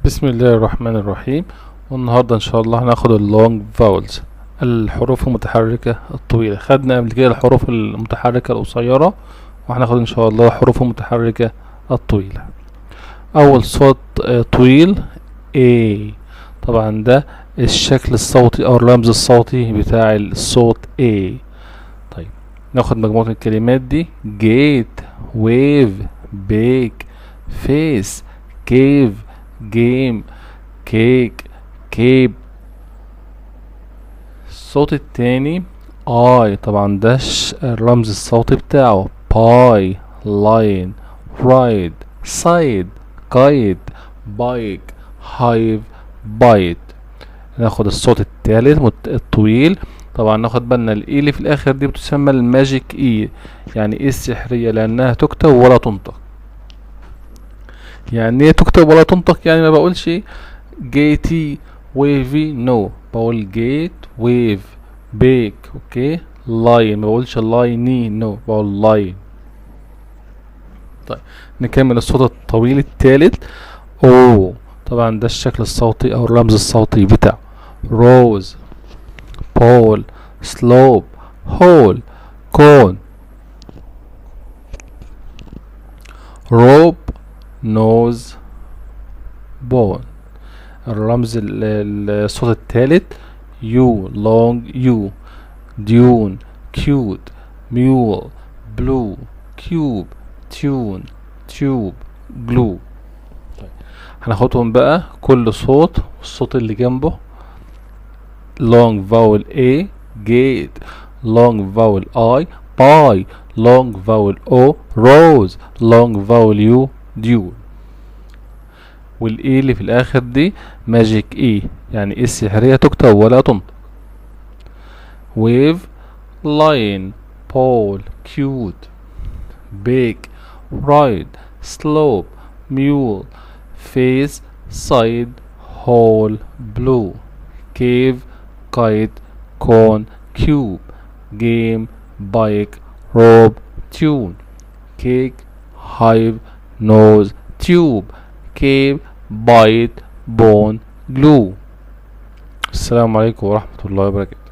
بسم الله الرحمن الرحيم. والنهاردة ان شاء الله هناخد اللونج فاولز، الحروف المتحركة الطويلة. خدنا قبل كده الحروف المتحركة القصيرة، وهناخد ان شاء الله الحروف المتحركة الطويلة. اول صوت طويل A. طبعا ده الشكل الصوتي او الرمز الصوتي بتاع الصوت A. طيب ناخد مجموعة الكلمات دي: gate, wave, bake, face, cave, game, cake, cape. الصوت التاني I. طبعا ده الرمز الصوتي بتاعه: pie, lion, ride, side, kite, bike, hive, bite. ناخد الصوت التالت الطويل. طبعا ناخد بالنا الاي اللي في الاخر دي بتسمى الماجيك اي، يعني ايه السحرية، لانها تكتب ولا تنطق. يعني ايه تكتب ولا تنطق؟ يعني ما بقولش جيتي ويفي، نو، بقول جيت ويف بيك. اوكي. لاين، ما بقولش لايني، نو، بقول لاين. طيب نكمل الصوت الطويل التالت او. طبعا ده الشكل الصوتي او الرمز الصوتي بتاع روز، بول، سلوب، هول، كون، روب، نوز، بون. الرمز الصوت الثالث يو، لونج، يو، ديون، كيوت، ميول، بلو، كيوب، تيون، تيوب، جلو. طيب هناخدهم بقى كل صوت والصوت اللي جنبه. long vowel A gate, long vowel I pie, long vowel O rose, long vowel U dune. والاي اللي في الاخر دي ماجيك اي، يعني ايه السحرية تكتب ولا تنطق. wave, lion, pole, cute, bake, ride, slope, mule, face, side, hole, blue, cave, kite, cone, cube, game, bike, rope, tune, cake, hive, nose, tube, cave, bite, bone, glue. السلام عليكم ورحمة الله وبركاته.